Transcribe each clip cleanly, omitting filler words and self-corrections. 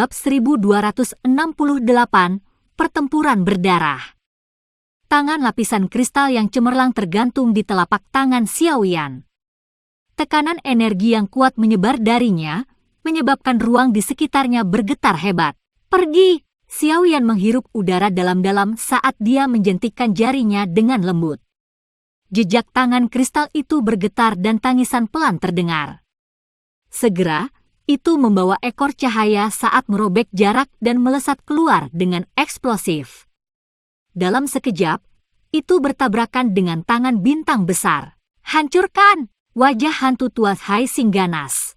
Bab 1268, Pertempuran Berdarah. Tangan lapisan kristal yang cemerlang tergantung di telapak tangan Xiaoyan. Tekanan energi yang kuat menyebar darinya, menyebabkan ruang di sekitarnya bergetar hebat. Pergi! Xiaoyan menghirup udara dalam-dalam saat dia menjentikkan jarinya dengan lembut. Jejak tangan kristal itu bergetar dan tangisan pelan terdengar. Segera, itu membawa ekor cahaya saat merobek jarak dan melesat keluar dengan eksplosif. Dalam sekejap, itu bertabrakan dengan tangan bintang besar. Hancurkan! Wajah hantu tua Haixing ganas.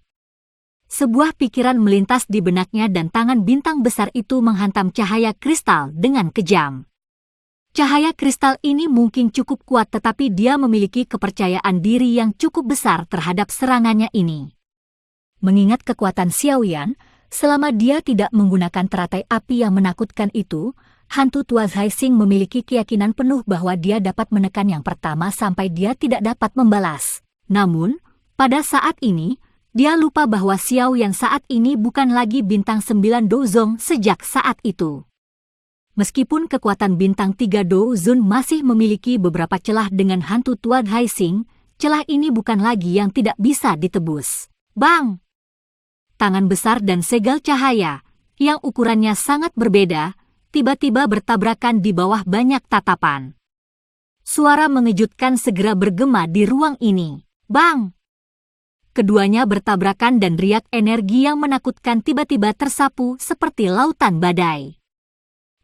Sebuah pikiran melintas di benaknya dan tangan bintang besar itu menghantam cahaya kristal dengan kejam. Cahaya kristal ini mungkin cukup kuat tetapi dia memiliki kepercayaan diri yang cukup besar terhadap serangannya ini. Mengingat kekuatan Xiaoyan, selama dia tidak menggunakan teratai api yang menakutkan itu, hantu tua Haixing memiliki keyakinan penuh bahwa dia dapat menekan yang pertama sampai dia tidak dapat membalas. Namun, pada saat ini, dia lupa bahwa Xiaoyan saat ini bukan lagi bintang 9 Dozong sejak saat itu. Meskipun kekuatan bintang 3 Dozun masih memiliki beberapa celah dengan hantu tua Haixing, celah ini bukan lagi yang tidak bisa ditebus. Bang! Tangan besar dan segel cahaya, yang ukurannya sangat berbeda, tiba-tiba bertabrakan di bawah banyak tatapan. Suara mengejutkan segera bergema di ruang ini. Bang! Keduanya bertabrakan dan riak energi yang menakutkan tiba-tiba tersapu seperti lautan badai.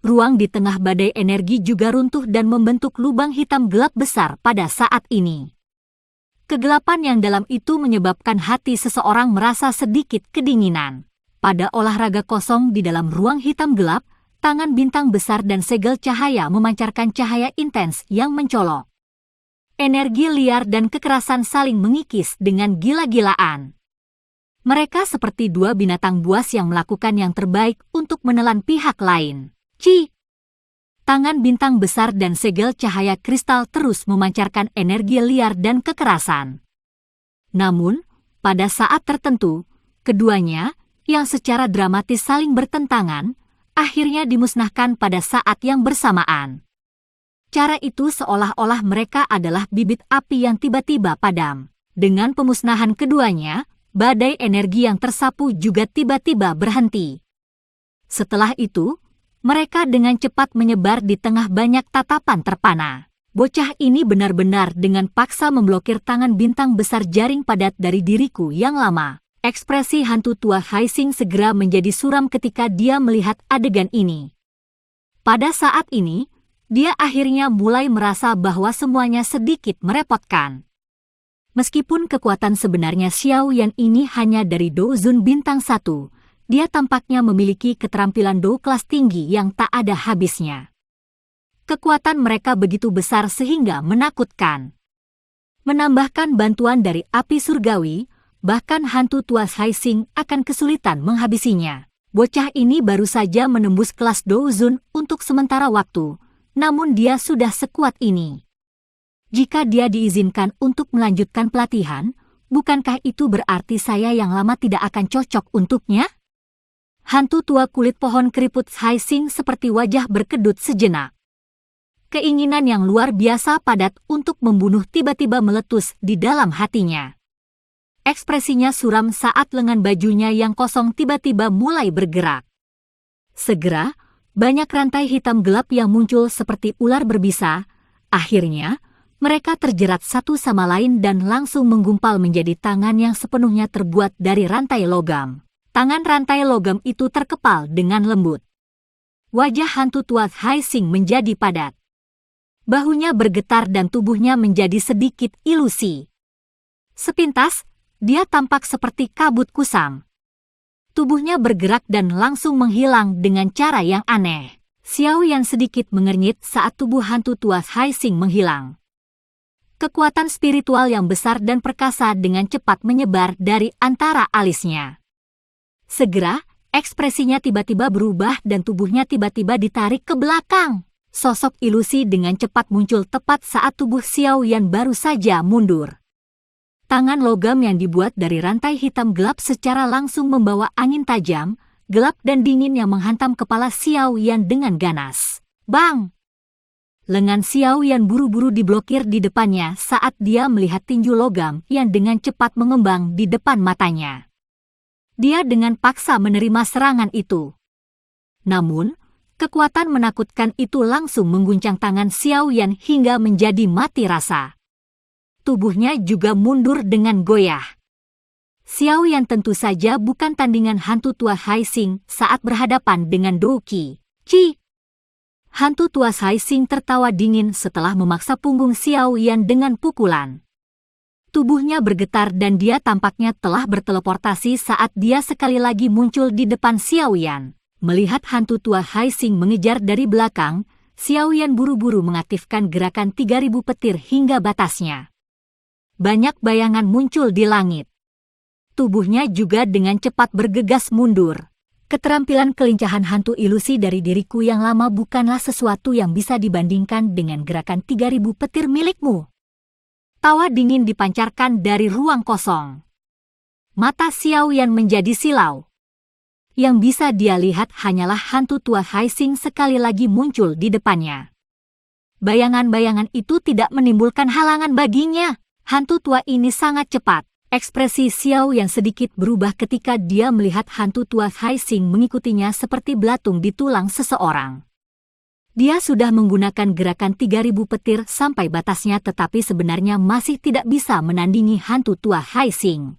Ruang di tengah badai energi juga runtuh dan membentuk lubang hitam gelap besar pada saat ini. Kegelapan yang dalam itu menyebabkan hati seseorang merasa sedikit kedinginan. Pada olahraga kosong di dalam ruang hitam gelap, tangan bintang besar dan segel cahaya memancarkan cahaya intens yang mencolok. Energi liar dan kekerasan saling mengikis dengan gila-gilaan. Mereka seperti dua binatang buas yang melakukan yang terbaik untuk menelan pihak lain. Ci! Tangan bintang besar dan segel cahaya kristal terus memancarkan energi liar dan kekerasan. Namun, pada saat tertentu, keduanya, yang secara dramatis saling bertentangan, akhirnya dimusnahkan pada saat yang bersamaan. Cara itu seolah-olah mereka adalah bibit api yang tiba-tiba padam. Dengan pemusnahan keduanya, badai energi yang tersapu juga tiba-tiba berhenti. Setelah itu, mereka dengan cepat menyebar di tengah banyak tatapan terpana. Bocah ini benar-benar dengan paksa memblokir tangan bintang besar jaring padat dari diriku yang lama. Ekspresi hantu tua Haixing segera menjadi suram ketika dia melihat adegan ini. Pada saat ini, dia akhirnya mulai merasa bahwa semuanya sedikit merepotkan. Meskipun kekuatan sebenarnya Xiaoyan ini hanya dari Dozun bintang 1, dia tampaknya memiliki keterampilan Do kelas tinggi yang tak ada habisnya. Kekuatan mereka begitu besar sehingga menakutkan. Menambahkan bantuan dari api surgawi, bahkan hantu tua Haixing akan kesulitan menghabisinya. Bocah ini baru saja menembus kelas Dozun untuk sementara waktu, namun dia sudah sekuat ini. Jika dia diizinkan untuk melanjutkan pelatihan, bukankah itu berarti saya yang lama tidak akan cocok untuknya? Hantu tua kulit pohon keriput Haixing seperti wajah berkedut sejenak. Keinginan yang luar biasa padat untuk membunuh tiba-tiba meletus di dalam hatinya. Ekspresinya suram saat lengan bajunya yang kosong tiba-tiba mulai bergerak. Segera, banyak rantai hitam gelap yang muncul seperti ular berbisa. Akhirnya, mereka terjerat satu sama lain dan langsung menggumpal menjadi tangan yang sepenuhnya terbuat dari rantai logam. Tangan rantai logam itu terkepal dengan lembut. Wajah hantu tua Haixing menjadi padat. Bahunya bergetar dan tubuhnya menjadi sedikit ilusi. Sepintas, dia tampak seperti kabut kusam. Tubuhnya bergerak dan langsung menghilang dengan cara yang aneh. Xiaoyan sedikit mengernyit saat tubuh hantu tua Haixing menghilang. Kekuatan spiritual yang besar dan perkasa dengan cepat menyebar dari antara alisnya. Segera, ekspresinya tiba-tiba berubah dan tubuhnya tiba-tiba ditarik ke belakang. Sosok ilusi dengan cepat muncul tepat saat tubuh Xiaoyan baru saja mundur. Tangan logam yang dibuat dari rantai hitam gelap secara langsung membawa angin tajam, gelap dan dingin yang menghantam kepala Xiao Yan dengan ganas. Bang! Lengan Xiao Yan buru-buru diblokir di depannya saat dia melihat tinju logam yang dengan cepat mengembang di depan matanya. Dia dengan paksa menerima serangan itu. Namun, kekuatan menakutkan itu langsung mengguncang tangan Xiao Yan hingga menjadi mati rasa. Tubuhnya juga mundur dengan goyah. Xiao Yan tentu saja bukan tandingan hantu tua Hai Xing saat berhadapan dengan Dou Qi. Ci! Hantu tua Hai Xing tertawa dingin setelah memaksa punggung Xiao Yan dengan pukulan. Tubuhnya bergetar dan dia tampaknya telah berteleportasi saat dia sekali lagi muncul di depan Xiao Yan. Melihat hantu tua Hai Xing mengejar dari belakang, Xiao Yan buru-buru mengaktifkan gerakan 3000 petir hingga batasnya. Banyak bayangan muncul di langit. Tubuhnya juga dengan cepat bergegas mundur. Keterampilan kelincahan hantu ilusi dari diriku yang lama bukanlah sesuatu yang bisa dibandingkan dengan gerakan 3000 petir milikmu. Tawa dingin dipancarkan dari ruang kosong. Mata Xiao Yan menjadi silau. Yang bisa dia lihat hanyalah hantu tua Hai Xing sekali lagi muncul di depannya. Bayangan-bayangan itu tidak menimbulkan halangan baginya. Hantu tua ini sangat cepat. Ekspresi Xiao yang sedikit berubah ketika dia melihat hantu tua Hai Xing mengikutinya seperti belatung di tulang seseorang. Dia sudah menggunakan gerakan 3000 petir sampai batasnya tetapi sebenarnya masih tidak bisa menandingi hantu tua Hai Xing.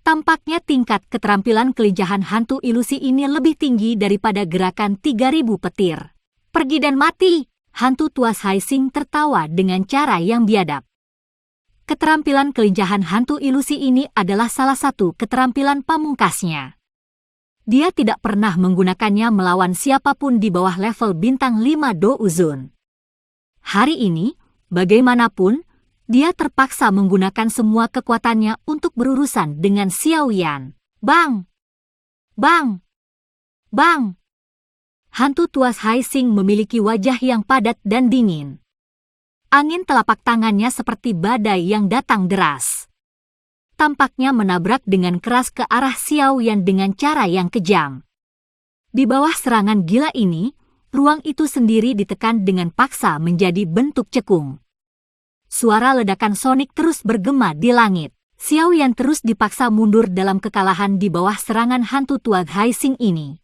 Tampaknya tingkat keterampilan kelincahan hantu ilusi ini lebih tinggi daripada gerakan 3000 petir. Pergi dan mati! Hantu tua Hai Xing tertawa dengan cara yang biadab. Keterampilan kelincahan hantu ilusi ini adalah salah satu keterampilan pamungkasnya. Dia tidak pernah menggunakannya melawan siapapun di bawah level bintang 5 Douzun. Hari ini, bagaimanapun, dia terpaksa menggunakan semua kekuatannya untuk berurusan dengan Xiao Yan. Bang! Bang! Bang! Hantu tua Hai Xing memiliki wajah yang padat dan dingin. Angin telapak tangannya seperti badai yang datang deras. Tampaknya menabrak dengan keras ke arah Xiao Yan dengan cara yang kejam. Di bawah serangan gila ini, ruang itu sendiri ditekan dengan paksa menjadi bentuk cekung. Suara ledakan sonik terus bergema di langit. Xiao Yan terus dipaksa mundur dalam kekalahan di bawah serangan hantu tua Hai Xing ini.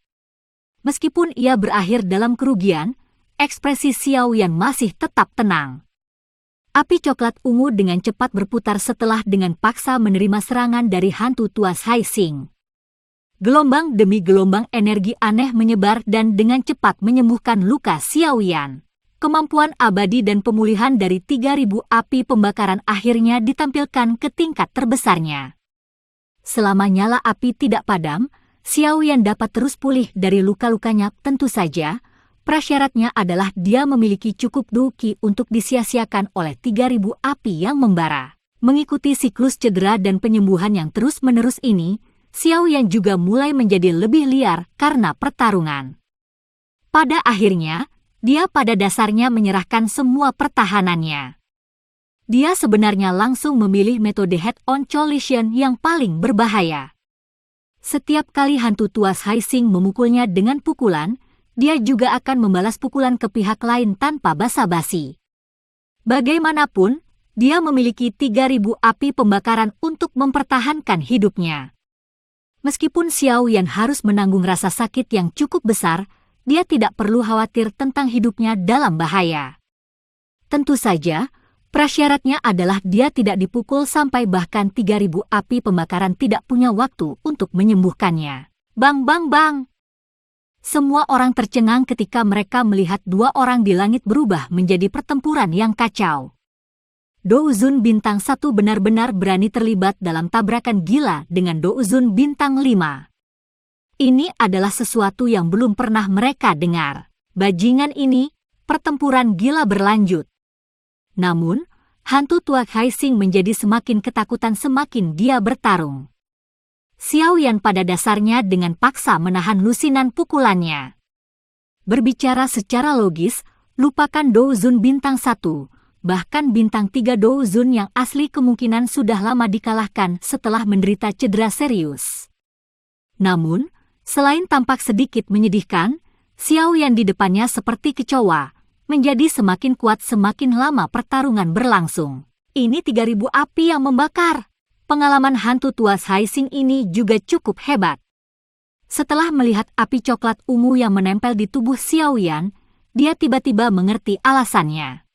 Meskipun ia berakhir dalam kerugian, ekspresi Xiao Yan masih tetap tenang. Api coklat ungu dengan cepat berputar setelah dengan paksa menerima serangan dari hantu tua Hai Xing. Gelombang demi gelombang energi aneh menyebar dan dengan cepat menyembuhkan luka Xiao Yan. Kemampuan abadi dan pemulihan dari 3000 api pembakaran akhirnya ditampilkan ke tingkat terbesarnya. Selama nyala api tidak padam, Xiao Yan dapat terus pulih dari luka-lukanya. Tentu saja, prasyaratnya adalah dia memiliki cukup Dou Qi untuk disia-siakan oleh 3000 api yang membara. Mengikuti siklus cedera dan penyembuhan yang terus-menerus ini, Xiao Yan juga mulai menjadi lebih liar karena pertarungan. Pada akhirnya, dia pada dasarnya menyerahkan semua pertahanannya. Dia sebenarnya langsung memilih metode head-on collision yang paling berbahaya. Setiap kali hantu tua Hai Xing memukulnya dengan pukulan, dia juga akan membalas pukulan ke pihak lain tanpa basa-basi. Bagaimanapun, dia memiliki 3000 api pembakaran untuk mempertahankan hidupnya. Meskipun Xiao Yan harus menanggung rasa sakit yang cukup besar, dia tidak perlu khawatir tentang hidupnya dalam bahaya. Tentu saja, prasyaratnya adalah dia tidak dipukul sampai bahkan 3000 api pembakaran tidak punya waktu untuk menyembuhkannya. Bang bang bang! Semua orang tercengang ketika mereka melihat dua orang di langit berubah menjadi pertempuran yang kacau. Douzun Bintang 1 benar-benar berani terlibat dalam tabrakan gila dengan Douzun Bintang 5. Ini adalah sesuatu yang belum pernah mereka dengar. Bajingan ini, pertempuran gila berlanjut. Namun, hantu tua Hai Xing menjadi semakin ketakutan semakin dia bertarung. Xiao Yan pada dasarnya dengan paksa menahan lusinan pukulannya. Berbicara secara logis, lupakan Douzun Bintang 1, bahkan Bintang 3 Douzun yang asli kemungkinan sudah lama dikalahkan setelah menderita cedera serius. Namun, Selain tampak sedikit menyedihkan, Xiao Yan di depannya seperti kecoa, menjadi semakin kuat semakin lama pertarungan berlangsung. Ini 3000 api yang membakar. Pengalaman hantu tua Haixing ini juga cukup hebat. Setelah melihat api coklat ungu yang menempel di tubuh Xiao Yan, dia tiba-tiba mengerti alasannya.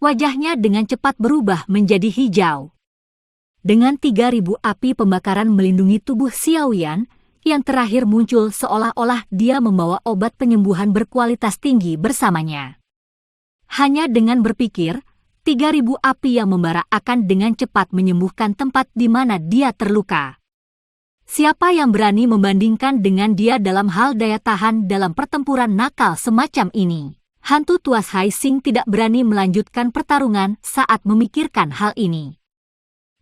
Wajahnya dengan cepat berubah menjadi hijau. Dengan 3000 api pembakaran melindungi tubuh Xiao Yan, yang terakhir muncul seolah-olah dia membawa obat penyembuhan berkualitas tinggi bersamanya. Hanya dengan berpikir, 3000 api yang membara akan dengan cepat menyembuhkan tempat di mana dia terluka. Siapa yang berani membandingkan dengan dia dalam hal daya tahan dalam pertempuran nakal semacam ini? Hantu tua Haixing tidak berani melanjutkan pertarungan saat memikirkan hal ini.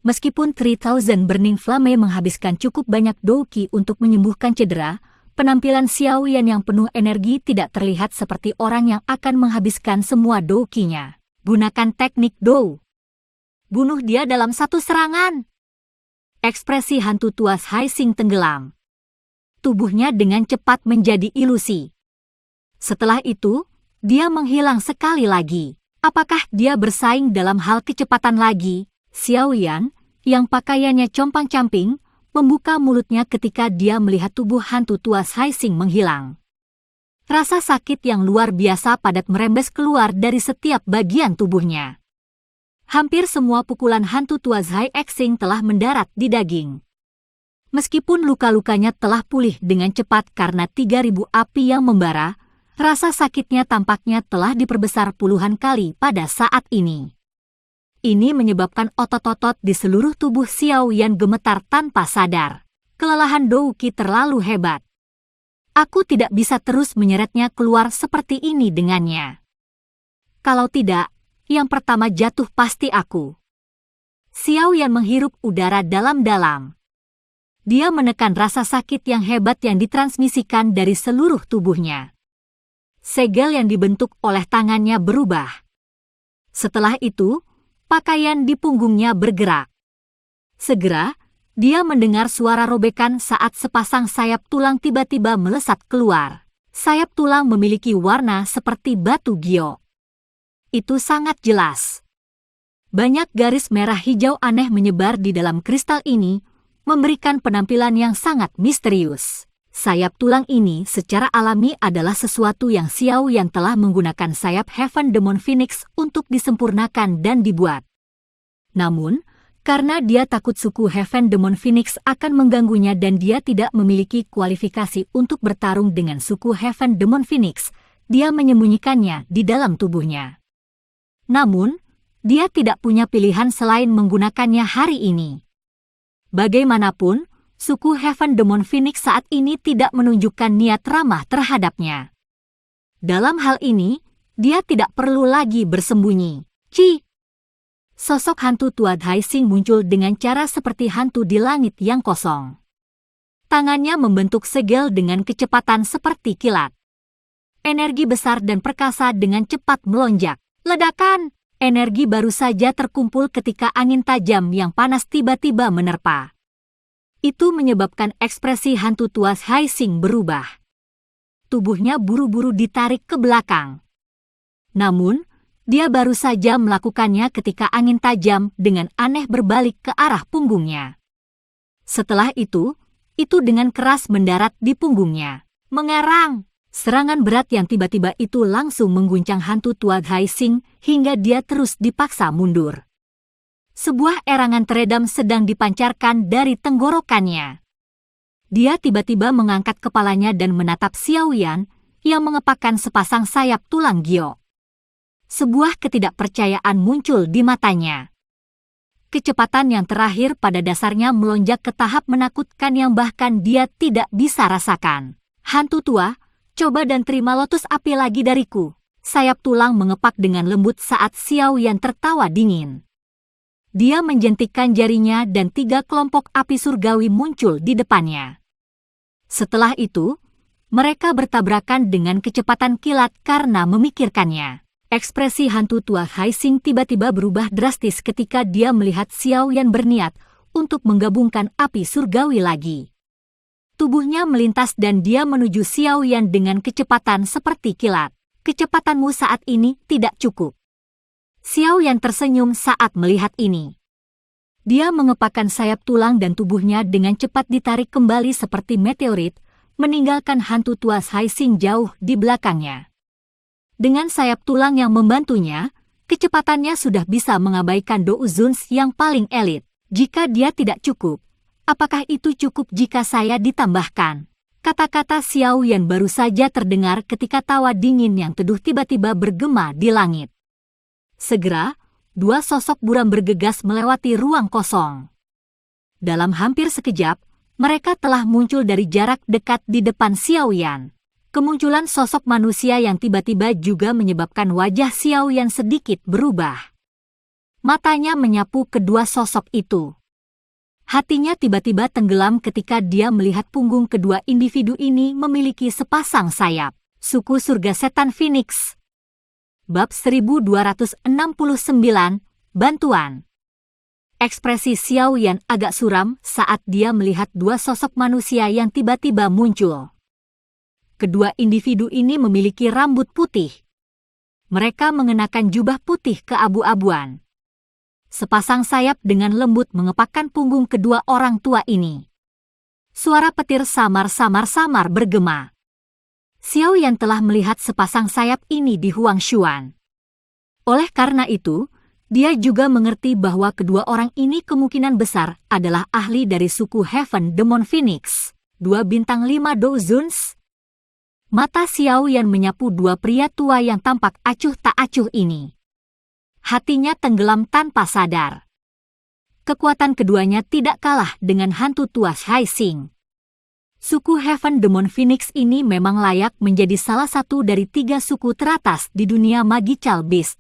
Meskipun 3000 Burning Flame menghabiskan cukup banyak douki untuk menyembuhkan cedera, penampilan Xiao Yan yang penuh energi tidak terlihat seperti orang yang akan menghabiskan semua doukinya. Gunakan teknik Dou. Bunuh dia dalam satu serangan. Ekspresi hantu tua Haixing tenggelam. Tubuhnya dengan cepat menjadi ilusi. Setelah itu, dia menghilang sekali lagi. Apakah dia bersaing dalam hal kecepatan lagi? Xiao Yan, yang pakaiannya compang-camping, membuka mulutnya ketika dia melihat tubuh hantu tua Haixing menghilang. Rasa sakit yang luar biasa padat merembes keluar dari setiap bagian tubuhnya. Hampir semua pukulan hantu tua Haixing telah mendarat di daging. Meskipun luka-lukanya telah pulih dengan cepat karena 3000 api yang membara, rasa sakitnya tampaknya telah diperbesar puluhan kali pada saat ini. Ini menyebabkan otot-otot di seluruh tubuh Xiao Yan gemetar tanpa sadar. Kelelahan douki terlalu hebat. Aku tidak bisa terus menyeretnya keluar seperti ini dengannya. Kalau tidak, yang pertama jatuh pasti aku. Xiao Yan menghirup udara dalam-dalam. Dia menekan rasa sakit yang hebat yang ditransmisikan dari seluruh tubuhnya. Segel yang dibentuk oleh tangannya berubah. Setelah itu, pakaian di punggungnya bergerak. Segera, dia mendengar suara robekan saat sepasang sayap tulang tiba-tiba melesat keluar. Sayap tulang memiliki warna seperti batu giok. Itu sangat jelas. Banyak garis merah hijau aneh menyebar di dalam kristal ini, memberikan penampilan yang sangat misterius. Sayap tulang ini secara alami adalah sesuatu yang Xiao yang telah menggunakan sayap Heaven Demon Phoenix untuk disempurnakan dan dibuat. Namun, karena dia takut suku Heaven Demon Phoenix akan mengganggunya dan dia tidak memiliki kualifikasi untuk bertarung dengan suku Heaven Demon Phoenix, dia menyembunyikannya di dalam tubuhnya. Namun, dia tidak punya pilihan selain menggunakannya hari ini. Bagaimanapun, suku Heaven Demon Phoenix saat ini tidak menunjukkan niat ramah terhadapnya. Dalam hal ini, dia tidak perlu lagi bersembunyi. Sosok hantu tua Haixing muncul dengan cara seperti hantu di langit yang kosong. Tangannya membentuk segel dengan kecepatan seperti kilat. Energi besar dan perkasa dengan cepat melonjak. Ledakan! Energi baru saja terkumpul ketika angin tajam yang panas tiba-tiba menerpa. Itu menyebabkan ekspresi hantu tua Haixing berubah. Tubuhnya buru-buru ditarik ke belakang. Namun, dia baru saja melakukannya ketika angin tajam dengan aneh berbalik ke arah punggungnya. Setelah itu dengan keras mendarat di punggungnya. Mengerang! Serangan berat yang tiba-tiba itu langsung mengguncang hantu tua Haixing hingga dia terus dipaksa mundur. Sebuah erangan teredam sedang dipancarkan dari tenggorokannya. Dia tiba-tiba mengangkat kepalanya dan menatap Xiao Yan yang mengepakkan sepasang sayap tulang giok. Sebuah ketidakpercayaan muncul di matanya. Kecepatan yang terakhir pada dasarnya melonjak ke tahap menakutkan yang bahkan dia tidak bisa rasakan. Hantu tua, coba dan terima lotus api lagi dariku. Sayap tulang mengepak dengan lembut saat Xiao Yan tertawa dingin. Dia menjentikkan jarinya dan 3 kelompok api surgawi muncul di depannya. Setelah itu, mereka bertabrakan dengan kecepatan kilat karena memikirkannya. Ekspresi hantu tua Haixing tiba-tiba berubah drastis ketika dia melihat Xiao Yan berniat untuk menggabungkan api surgawi lagi. Tubuhnya melintas dan dia menuju Xiaoyan dengan kecepatan seperti kilat. Kecepatanmu saat ini tidak cukup. Xiaoyan tersenyum saat melihat ini. Dia mengepakkan sayap tulang dan tubuhnya dengan cepat ditarik kembali seperti meteorit, meninggalkan hantu tua Haixing jauh di belakangnya. Dengan sayap tulang yang membantunya, kecepatannya sudah bisa mengabaikan Dou Zuns yang paling elit. Jika dia tidak cukup, apakah itu cukup jika saya ditambahkan? Kata-kata Xiaoyan baru saja terdengar ketika tawa dingin yang teduh tiba-tiba bergema di langit. Segera, dua sosok buram bergegas melewati ruang kosong. Dalam hampir sekejap, mereka telah muncul dari jarak dekat di depan Xiaoyan. Kemunculan sosok manusia yang tiba-tiba juga menyebabkan wajah Xiaoyan sedikit berubah. Matanya menyapu kedua sosok itu. Hatinya tiba-tiba tenggelam ketika dia melihat punggung kedua individu ini memiliki sepasang sayap. Suku Surga Setan Phoenix. Bab 1269, Bantuan. Ekspresi Xiaoyan agak suram saat dia melihat dua sosok manusia yang tiba-tiba muncul. Kedua individu ini memiliki rambut putih. Mereka mengenakan jubah putih keabu-abuan. Sepasang sayap dengan lembut mengepakkan punggung kedua orang tua ini. Suara petir samar-samar bergema. Xiaoyan telah melihat sepasang sayap ini di Huangshuan. Oleh karena itu, dia juga mengerti bahwa kedua orang ini kemungkinan besar adalah ahli dari suku Heaven Demon Phoenix. 2 bintang 5 Dou Zuns. Mata Xiaoyan menyapu dua pria tua yang tampak acuh tak acuh ini. Hatinya tenggelam tanpa sadar. Kekuatan keduanya tidak kalah dengan hantu tua Haixing. Suku Heaven Demon Phoenix ini memang layak menjadi salah satu dari 3 suku teratas di dunia Magical Beast.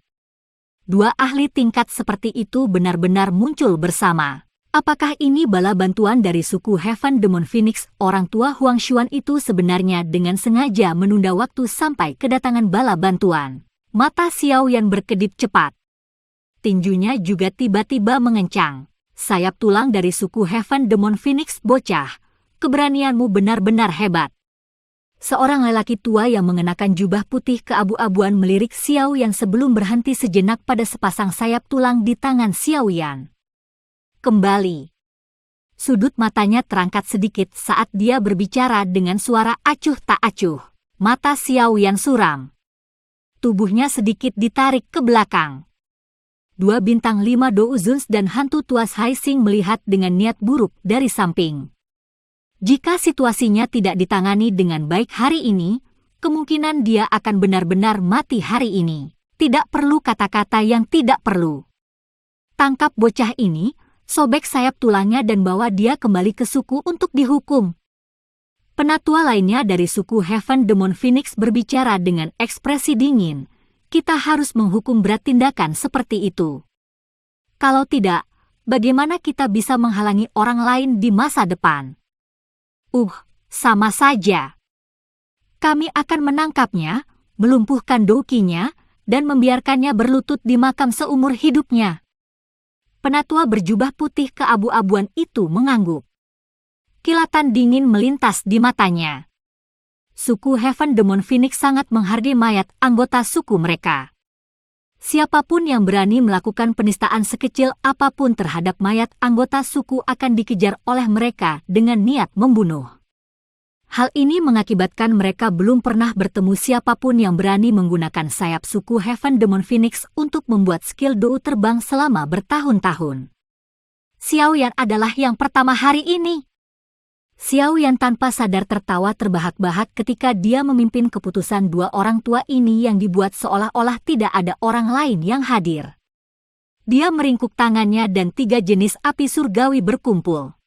Dua ahli tingkat seperti itu benar-benar muncul bersama. Apakah ini bala bantuan dari suku Heaven Demon Phoenix? Orang tua Huangshuan itu sebenarnya dengan sengaja menunda waktu sampai kedatangan bala bantuan. Mata Xiaoyan berkedip cepat. Tinjunya juga tiba-tiba mengencang. Sayap tulang dari suku Heaven Demon Phoenix, bocah. Keberanianmu benar-benar hebat. Seorang lelaki tua yang mengenakan jubah putih keabu-abuan melirik Xiaoyan sebelum berhenti sejenak pada sepasang sayap tulang di tangan Xiaoyan. Kembali. Sudut matanya terangkat sedikit saat dia berbicara dengan suara acuh tak acuh. Mata Xiaoyan suram. Tubuhnya sedikit ditarik ke belakang. 2 bintang 5 Dou Zuns dan hantu tua Haixing melihat dengan niat buruk dari samping. Jika situasinya tidak ditangani dengan baik hari ini, kemungkinan dia akan benar-benar mati hari ini. Tidak perlu kata-kata yang tidak perlu. Tangkap bocah ini, sobek sayap tulangnya dan bawa dia kembali ke suku untuk dihukum. Penatua lainnya dari suku Heaven Demon Phoenix berbicara dengan ekspresi dingin. Kita harus menghukum berat tindakan seperti itu. Kalau tidak, bagaimana kita bisa menghalangi orang lain di masa depan? Sama saja. Kami akan menangkapnya, melumpuhkan dokinya, dan membiarkannya berlutut di makam seumur hidupnya. Penatua berjubah putih keabu-abuan itu mengangguk. Kilatan dingin melintas di matanya. Suku Heaven Demon Phoenix sangat menghargai mayat anggota suku mereka. Siapapun yang berani melakukan penistaan sekecil apapun terhadap mayat anggota suku akan dikejar oleh mereka dengan niat membunuh. Hal ini mengakibatkan mereka belum pernah bertemu siapapun yang berani menggunakan sayap suku Heaven Demon Phoenix untuk membuat skill Dou terbang selama bertahun-tahun. Xiaoyan adalah yang pertama hari ini. Xiaoyan tanpa sadar tertawa terbahak-bahak ketika dia memimpin keputusan dua orang tua ini yang dibuat seolah-olah tidak ada orang lain yang hadir. Dia meringkuk tangannya dan 3 jenis api surgawi berkumpul.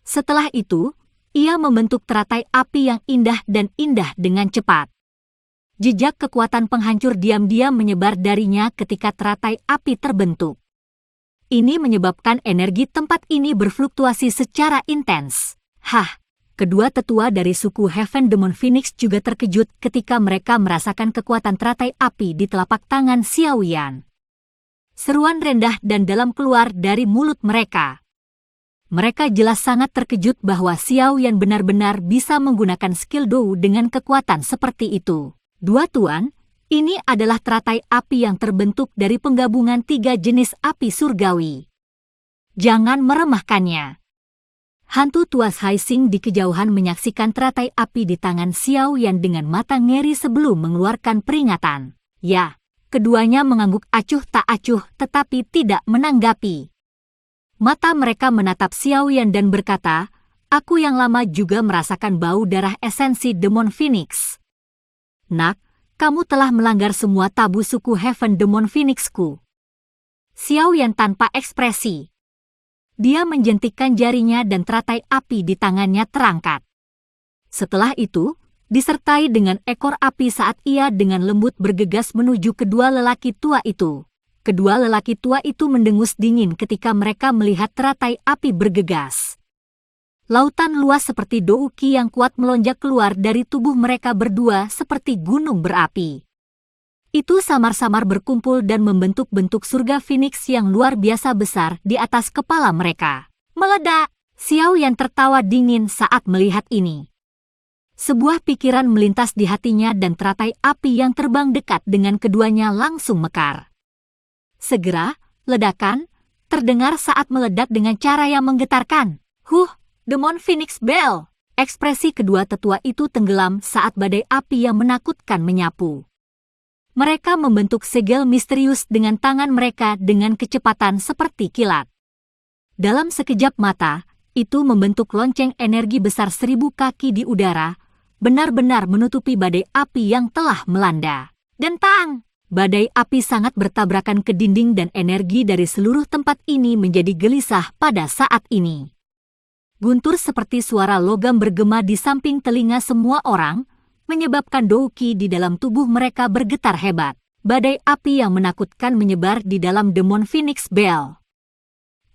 Setelah itu, ia membentuk teratai api yang indah dan indah dengan cepat. Jejak kekuatan penghancur diam-diam menyebar darinya ketika teratai api terbentuk. Ini menyebabkan energi tempat ini berfluktuasi secara intens. Kedua tetua dari suku Heaven Demon Phoenix juga terkejut ketika mereka merasakan kekuatan teratai api di telapak tangan Xiaoyan. Seruan rendah dan dalam keluar dari mulut mereka. Mereka jelas sangat terkejut bahwa Xiao Yan benar-benar bisa menggunakan skill Dou dengan kekuatan seperti itu. Dua tuan, ini adalah teratai api yang terbentuk dari penggabungan 3 jenis api surgawi. Jangan meremehkannya. Hantu tuas Haixing di kejauhan menyaksikan teratai api di tangan Xiao Yan dengan mata ngeri sebelum mengeluarkan peringatan. Ya, keduanya mengangguk acuh tak acuh tetapi tidak menanggapi. Mata mereka menatap Xiao Yan dan berkata, "Aku yang lama juga merasakan bau darah esensi Demon Phoenix. Nak, kamu telah melanggar semua tabu suku Heaven Demon Phoenixku." Xiao Yan tanpa ekspresi. Dia menjentikkan jarinya dan teratai api di tangannya terangkat. Setelah itu, disertai dengan ekor api saat ia dengan lembut bergegas menuju kedua lelaki tua itu. Kedua lelaki tua itu mendengus dingin ketika mereka melihat teratai api bergegas. Lautan luas seperti douki yang kuat melonjak keluar dari tubuh mereka berdua seperti gunung berapi. Itu samar-samar berkumpul dan membentuk bentuk surga Phoenix yang luar biasa besar di atas kepala mereka. Meledak! Xiao Yan tertawa dingin saat melihat ini. Sebuah pikiran melintas di hatinya dan teratai api yang terbang dekat dengan keduanya langsung mekar. Segera, ledakan terdengar saat meledak dengan cara yang menggetarkan. Demon Phoenix Bell! Ekspresi kedua tetua itu tenggelam saat badai api yang menakutkan menyapu. Mereka membentuk segel misterius dengan tangan mereka dengan kecepatan seperti kilat. Dalam sekejap mata, itu membentuk lonceng energi besar 1000 kaki di udara, benar-benar menutupi badai api yang telah melanda. Dentang! Badai api sangat bertabrakan ke dinding dan energi dari seluruh tempat ini menjadi gelisah pada saat ini. Guntur seperti suara logam bergema di samping telinga semua orang, menyebabkan douki di dalam tubuh mereka bergetar hebat. Badai api yang menakutkan menyebar di dalam Demon Phoenix Bell.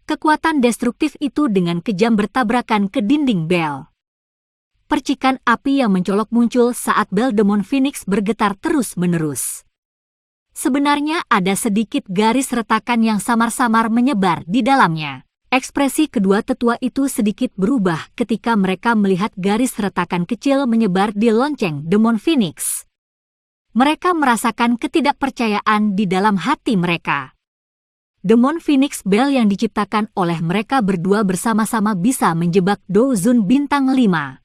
Kekuatan destruktif itu dengan kejam bertabrakan ke dinding Bell. Percikan api yang mencolok muncul saat Bell Demon Phoenix bergetar terus-menerus. Sebenarnya ada sedikit garis retakan yang samar-samar menyebar di dalamnya. Ekspresi kedua tetua itu sedikit berubah ketika mereka melihat garis retakan kecil menyebar di lonceng Demon Phoenix. Mereka merasakan ketidakpercayaan di dalam hati mereka. Demon Phoenix Bell yang diciptakan oleh mereka berdua bersama-sama bisa menjebak Douzun bintang 5.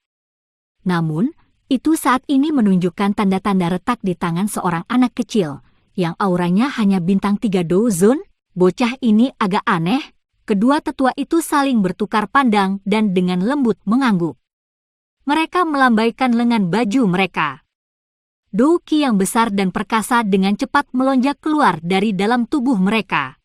Namun, itu saat ini menunjukkan tanda-tanda retak di tangan seorang anak kecil, yang auranya hanya bintang 3 Douzun. Bocah ini agak aneh. Kedua tetua itu saling bertukar pandang dan dengan lembut mengangguk. Mereka melambaikan lengan baju mereka. Douki yang besar dan perkasa dengan cepat melonjak keluar dari dalam tubuh mereka.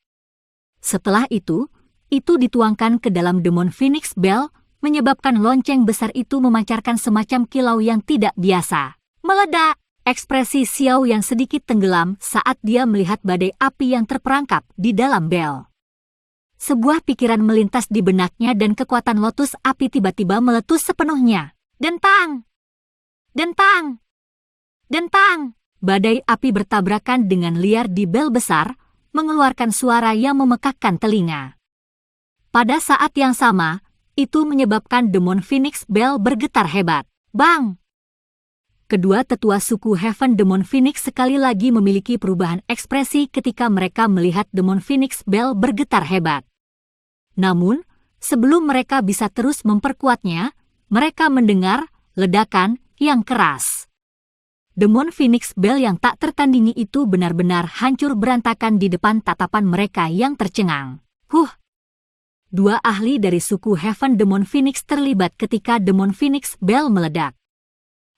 Setelah itu dituangkan ke dalam Demon Phoenix Bell, menyebabkan lonceng besar itu memancarkan semacam kilau yang tidak biasa. Meledak! Ekspresi Xiao yang sedikit tenggelam saat dia melihat badai api yang terperangkap di dalam bel. Sebuah pikiran melintas di benaknya dan kekuatan lotus api tiba-tiba meletus sepenuhnya. Dentang! Dentang! Dentang! Badai api bertabrakan dengan liar di bel besar, mengeluarkan suara yang memekakkan telinga. Pada saat yang sama, itu menyebabkan Demon Phoenix Bell bergetar hebat. Bang! Kedua tetua suku Heaven Demon Phoenix sekali lagi memiliki perubahan ekspresi ketika mereka melihat Demon Phoenix Bell bergetar hebat. Namun, sebelum mereka bisa terus memperkuatnya, mereka mendengar ledakan yang keras. Demon Phoenix Bell yang tak tertandingi itu benar-benar hancur berantakan di depan tatapan mereka yang tercengang. Dua ahli dari suku Heaven Demon Phoenix terlibat ketika Demon Phoenix Bell meledak.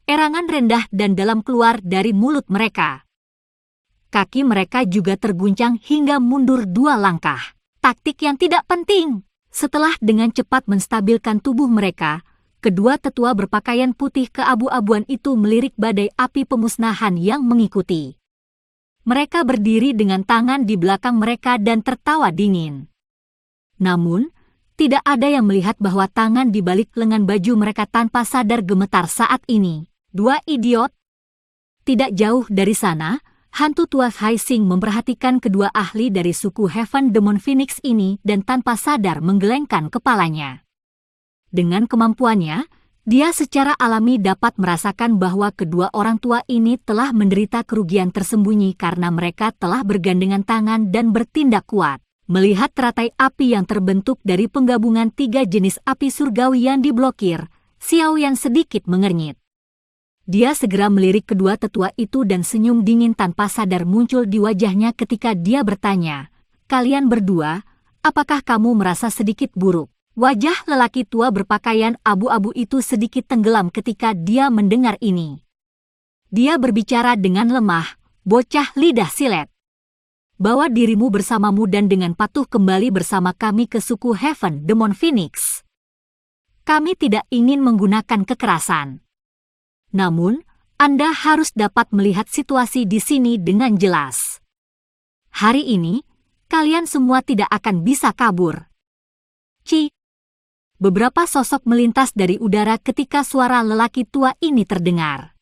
Erangan rendah dan dalam keluar dari mulut mereka. Kaki mereka juga terguncang hingga mundur 2 langkah. Taktik yang tidak penting. Setelah dengan cepat menstabilkan tubuh mereka, kedua tetua berpakaian putih keabu-abuan itu melirik badai api pemusnahan yang mengikuti. Mereka berdiri dengan tangan di belakang mereka dan tertawa dingin. Namun, tidak ada yang melihat bahwa tangan di balik lengan baju mereka tanpa sadar gemetar saat ini. 2 idiot. Tidak jauh dari sana, Hantu tua Haising memperhatikan kedua ahli dari suku Heaven Demon Phoenix ini dan tanpa sadar menggelengkan kepalanya. Dengan kemampuannya, dia secara alami dapat merasakan bahwa kedua orang tua ini telah menderita kerugian tersembunyi karena mereka telah bergandengan tangan dan bertindak kuat. Melihat teratai api yang terbentuk dari penggabungan 3 jenis api surgawi yang diblokir, Xiaoyan sedikit mengernyit. Dia segera melirik kedua tetua itu dan senyum dingin tanpa sadar muncul di wajahnya ketika dia bertanya, "Kalian berdua, apakah kamu merasa sedikit buruk?" Wajah lelaki tua berpakaian abu-abu itu sedikit tenggelam ketika dia mendengar ini. Dia berbicara dengan lemah, "Bocah lidah silet. Bawa dirimu bersamamu dan dengan patuh kembali bersama kami ke suku Heaven Demon Phoenix. Kami tidak ingin menggunakan kekerasan. Namun, Anda harus dapat melihat situasi di sini dengan jelas. Hari ini, kalian semua tidak akan bisa kabur." Ci. Beberapa sosok melintas dari udara ketika suara lelaki tua ini terdengar.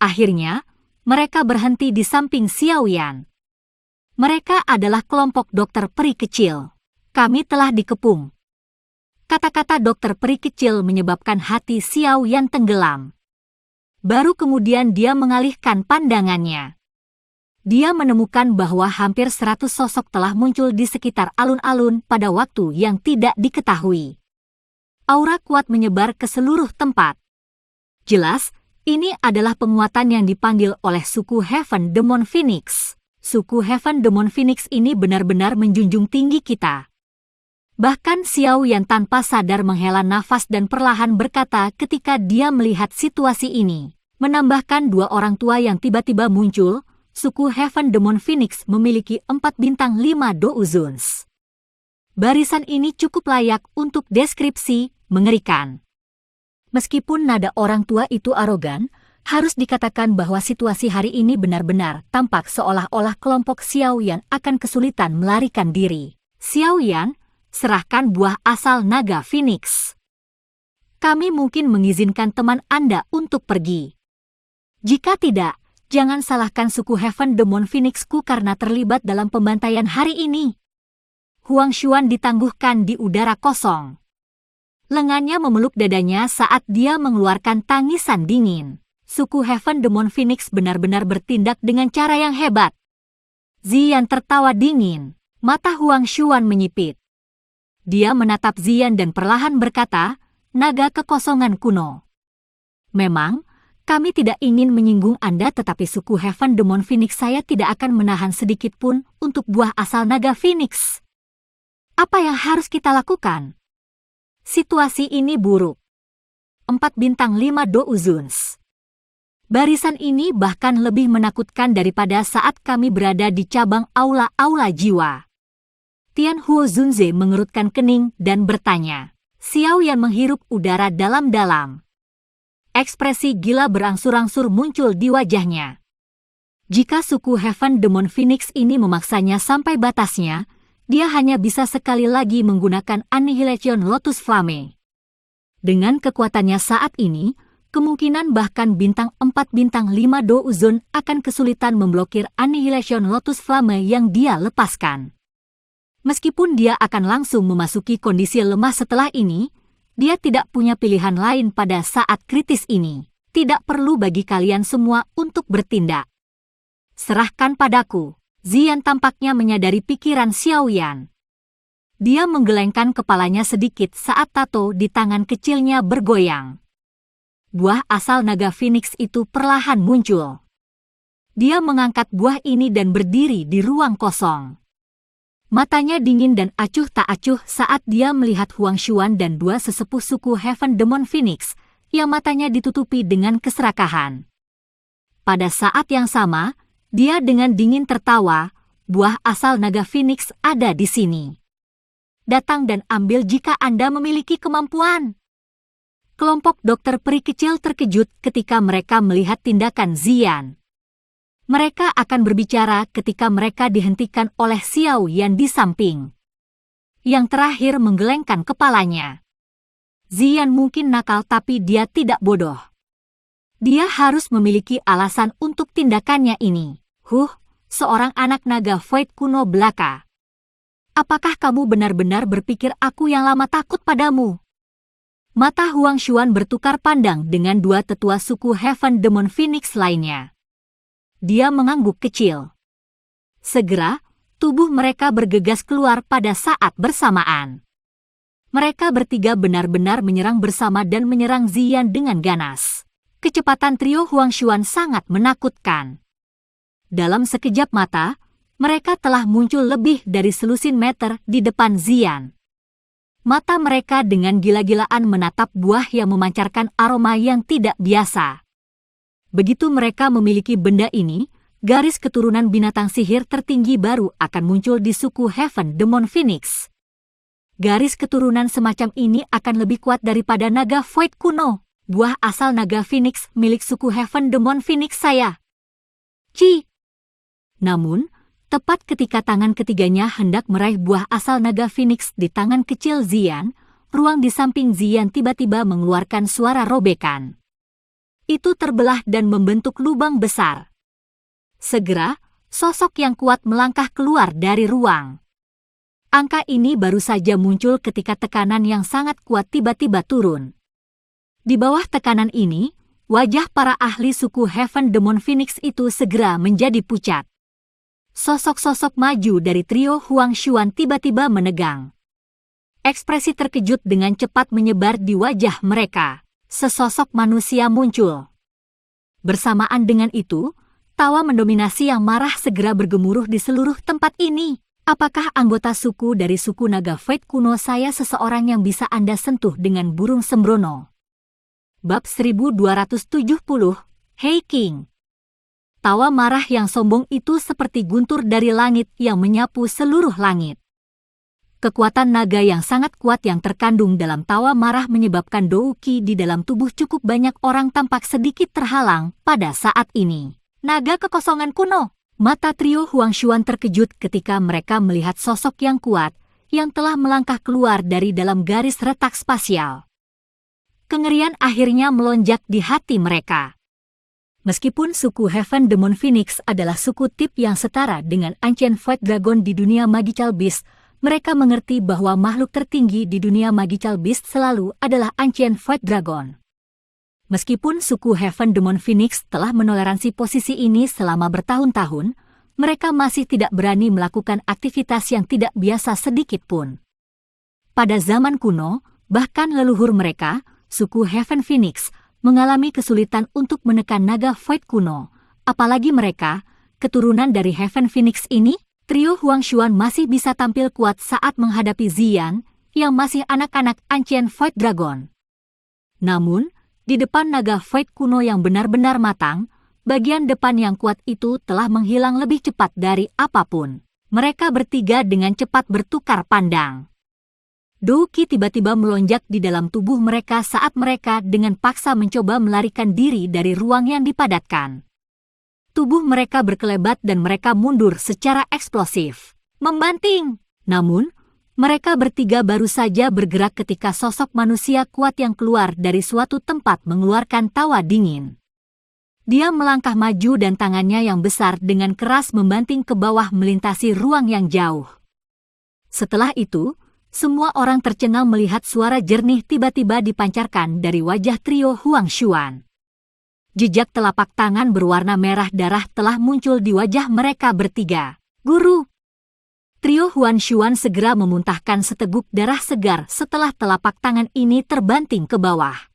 Akhirnya, mereka berhenti di samping Xiaoyan. Mereka adalah kelompok dokter peri kecil. "Kami telah dikepung." Kata-kata dokter peri kecil menyebabkan hati Xiaoyan tenggelam. Baru kemudian dia mengalihkan pandangannya. Dia menemukan bahwa hampir 100 sosok telah muncul di sekitar alun-alun pada waktu yang tidak diketahui. Aura kuat menyebar ke seluruh tempat. Jelas, ini adalah penguatan yang dipanggil oleh suku Heaven Demon Phoenix. Suku Heaven Demon Phoenix ini benar-benar menjunjung tinggi kita. Bahkan Xiaoyan tanpa sadar menghela nafas dan perlahan berkata ketika dia melihat situasi ini. Menambahkan 2 orang tua yang tiba-tiba muncul, suku Heaven Demon Phoenix memiliki 4 bintang 5 douzons. Barisan ini cukup layak untuk deskripsi mengerikan. Meskipun nada orang tua itu arogan, harus dikatakan bahwa situasi hari ini benar-benar tampak seolah-olah kelompok Xiaoyan akan kesulitan melarikan diri. "Xiaoyan, serahkan buah asal naga Phoenix. Kami mungkin mengizinkan teman Anda untuk pergi. Jika tidak, jangan salahkan suku Heaven Demon Phoenix-ku karena terlibat dalam pembantaian hari ini." Huang Xuan ditangguhkan di udara kosong. Lengannya memeluk dadanya saat dia mengeluarkan tangisan dingin. Suku Heaven Demon Phoenix benar-benar bertindak dengan cara yang hebat. Ziyan tertawa dingin. Mata Huang Xuan menyipit. Dia menatap Ziyan dan perlahan berkata, "Naga kekosongan kuno. Memang, kami tidak ingin menyinggung Anda tetapi suku Heaven Demon Phoenix saya tidak akan menahan sedikit pun untuk buah asal naga Phoenix. Apa yang harus kita lakukan? Situasi ini buruk. 4 bintang 5 douzons. Barisan ini bahkan lebih menakutkan daripada saat kami berada di cabang aula-aula jiwa." Tian Huo Zunze mengerutkan kening dan bertanya. Xiaoyan menghirup udara dalam-dalam. Ekspresi gila berangsur-angsur muncul di wajahnya. Jika suku Heaven Demon Phoenix ini memaksanya sampai batasnya, dia hanya bisa sekali lagi menggunakan Annihilation Lotus Flame. Dengan kekuatannya saat ini, kemungkinan bahkan bintang 4 bintang 5 douzon akan kesulitan memblokir Annihilation Lotus Flame yang dia lepaskan. Meskipun dia akan langsung memasuki kondisi lemah setelah ini, dia tidak punya pilihan lain pada saat kritis ini. Tidak perlu bagi kalian semua untuk bertindak. Serahkan padaku. Ziyan tampaknya menyadari pikiran Xiaoyan. Dia menggelengkan kepalanya sedikit saat tato di tangan kecilnya bergoyang. Buah asal naga Phoenix itu perlahan muncul. Dia mengangkat buah ini dan berdiri di ruang kosong. Matanya dingin dan acuh tak acuh saat dia melihat Huang Xuan dan 2 sesepuh suku Heaven Demon Phoenix yang matanya ditutupi dengan keserakahan. Pada saat yang sama, dia dengan dingin tertawa, "Buah asal naga Phoenix ada di sini. Datang dan ambil jika Anda memiliki kemampuan." Kelompok dokter peri kecil terkejut ketika mereka melihat tindakan Ziyan. Mereka akan berbicara ketika mereka dihentikan oleh Xiaoyan di samping. Yang terakhir menggelengkan kepalanya. Ziyan mungkin nakal tapi dia tidak bodoh. Dia harus memiliki alasan untuk tindakannya ini. Seorang anak naga Void kuno belaka. Apakah kamu benar-benar berpikir aku yang lama takut padamu? Mata Huang Xuan bertukar pandang dengan dua tetua suku Heaven Demon Phoenix lainnya. Dia mengangguk kecil. Segera, tubuh mereka bergegas keluar pada saat bersamaan. Mereka bertiga benar-benar menyerang bersama dan menyerang Ziyan dengan ganas. Kecepatan trio Huang Xuan sangat menakutkan. Dalam sekejap mata, mereka telah muncul lebih dari selusin meter di depan Ziyan. Mata mereka dengan gila-gilaan menatap buah yang memancarkan aroma yang tidak biasa. Begitu mereka memiliki benda ini, garis keturunan binatang sihir tertinggi baru akan muncul di suku Heaven Demon Phoenix. Garis keturunan semacam ini akan lebih kuat daripada naga Void kuno, buah asal naga Phoenix milik suku Heaven Demon Phoenix saya. Namun, tepat ketika tangan ketiganya hendak meraih buah asal naga Phoenix di tangan kecil Ziyan, ruang di samping Ziyan tiba-tiba mengeluarkan suara robekan. Itu terbelah dan membentuk lubang besar. Segera, sosok yang kuat melangkah keluar dari ruang. Angka ini baru saja muncul ketika tekanan yang sangat kuat tiba-tiba turun. Di bawah tekanan ini, wajah para ahli suku Heaven Demon Phoenix itu segera menjadi pucat. Sosok-sosok maju dari trio Huang Xuan tiba-tiba menegang. Ekspresi terkejut dengan cepat menyebar di wajah mereka. Sesosok manusia muncul. Bersamaan dengan itu, tawa mendominasi yang marah segera bergemuruh di seluruh tempat ini. Apakah anggota suku dari suku naga Void kuno saya seseorang yang bisa Anda sentuh dengan burung sembrono? Bab 1270, Hei King. Tawa marah yang sombong itu seperti guntur dari langit yang menyapu seluruh langit. Kekuatan naga yang sangat kuat yang terkandung dalam tawa marah menyebabkan Douki di dalam tubuh cukup banyak orang tampak sedikit terhalang pada saat ini. Naga kekosongan kuno. Mata trio Huang Xuan terkejut ketika mereka melihat sosok yang kuat yang telah melangkah keluar dari dalam garis retak spasial. Kengerian akhirnya melonjak di hati mereka. Meskipun suku Heaven Demon Phoenix adalah suku tip yang setara dengan Ancient Void Dragon di dunia Magical Beast, mereka mengerti bahwa makhluk tertinggi di dunia Magical Beast selalu adalah Ancient Void Dragon. Meskipun suku Heaven Demon Phoenix telah menoleransi posisi ini selama bertahun-tahun, mereka masih tidak berani melakukan aktivitas yang tidak biasa sedikit pun. Pada zaman kuno, bahkan leluhur mereka, suku Heaven Phoenix, mengalami kesulitan untuk menekan naga Void kuno. Apalagi mereka, keturunan dari Heaven Phoenix ini, trio Huang Xuan masih bisa tampil kuat saat menghadapi Ziyan, yang masih anak-anak Ancient Void Dragon. Namun, di depan naga Void kuno yang benar-benar matang, bagian depan yang kuat itu telah menghilang lebih cepat dari apapun. Mereka bertiga dengan cepat bertukar pandang. Douki tiba-tiba melonjak di dalam tubuh mereka saat mereka dengan paksa mencoba melarikan diri dari ruang yang dipadatkan. Tubuh mereka berkelebat dan mereka mundur secara eksplosif. Membanting! Namun, mereka bertiga baru saja bergerak ketika sosok manusia kuat yang keluar dari suatu tempat mengeluarkan tawa dingin. Dia melangkah maju dan tangannya yang besar dengan keras membanting ke bawah melintasi ruang yang jauh. Setelah itu, semua orang tercengang melihat suara jernih tiba-tiba dipancarkan dari wajah trio Huang Xuan. Jejak telapak tangan berwarna merah darah telah muncul di wajah mereka bertiga. Guru! Trio Huang Xuan segera memuntahkan seteguk darah segar setelah telapak tangan ini terbanting ke bawah.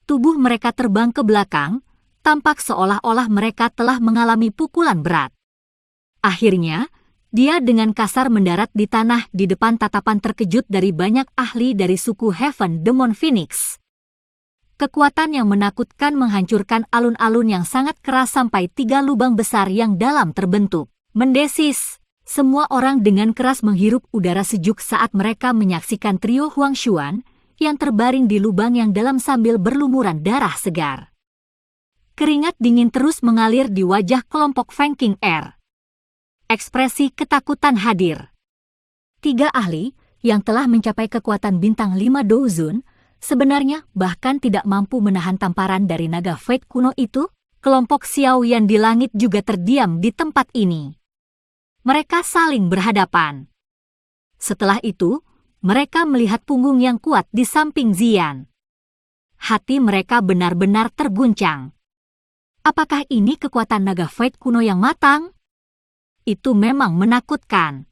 Tubuh mereka terbang ke belakang, tampak seolah-olah mereka telah mengalami pukulan berat. Akhirnya, dia dengan kasar mendarat di tanah di depan tatapan terkejut dari banyak ahli dari suku Heaven Demon Phoenix. Kekuatan yang menakutkan menghancurkan alun-alun yang sangat keras sampai 3 lubang besar yang dalam terbentuk. Mendesis! Semua orang dengan keras menghirup udara sejuk saat mereka menyaksikan trio Huang Xuan yang terbaring di lubang yang dalam sambil berlumuran darah segar. Keringat dingin terus mengalir di wajah kelompok Feng King Air. Ekspresi ketakutan hadir. 3 ahli yang telah mencapai kekuatan bintang 5 Douzun sebenarnya bahkan tidak mampu menahan tamparan dari naga Void kuno itu. kelompok Xiaoyan di langit juga terdiam di tempat ini. Mereka saling berhadapan. Setelah itu, mereka melihat punggung yang kuat di samping Ziyan. Hati mereka benar-benar terguncang. Apakah ini kekuatan naga Fate kuno yang matang? Itu memang menakutkan.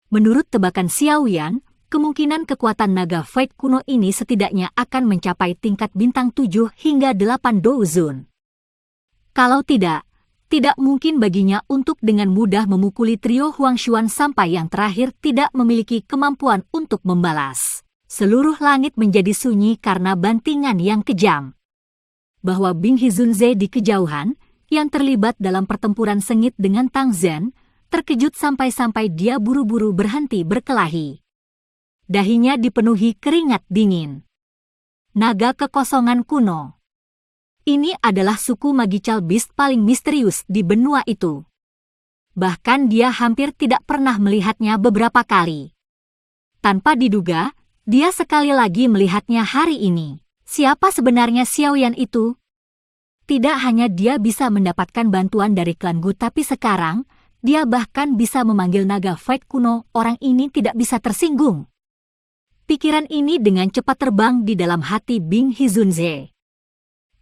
Menurut tebakan Xiaoyan, kemungkinan kekuatan naga Fate kuno ini setidaknya akan mencapai tingkat bintang 7 hingga 8 douzun. Kalau tidak mungkin baginya untuk dengan mudah memukuli trio Huangshuan sampai yang terakhir tidak memiliki kemampuan untuk membalas. Seluruh langit menjadi sunyi karena bantingan yang kejam. Bahwa Bing Hizunze di kejauhan, yang terlibat dalam pertempuran sengit dengan Tang Zhen, terkejut sampai-sampai dia buru-buru berhenti berkelahi. Dahinya dipenuhi keringat dingin. Naga kekosongan kuno. Ini adalah suku Magical Beast paling misterius di benua itu. Bahkan dia hampir tidak pernah melihatnya beberapa kali. Tanpa diduga, dia sekali lagi melihatnya hari ini. Siapa sebenarnya Xiaoyan itu? Tidak hanya dia bisa mendapatkan bantuan dari klan Gu, tapi sekarang, dia bahkan bisa memanggil naga Fate kuno. Orang ini tidak bisa tersinggung. Pikiran ini dengan cepat terbang di dalam hati Bing Hizunze.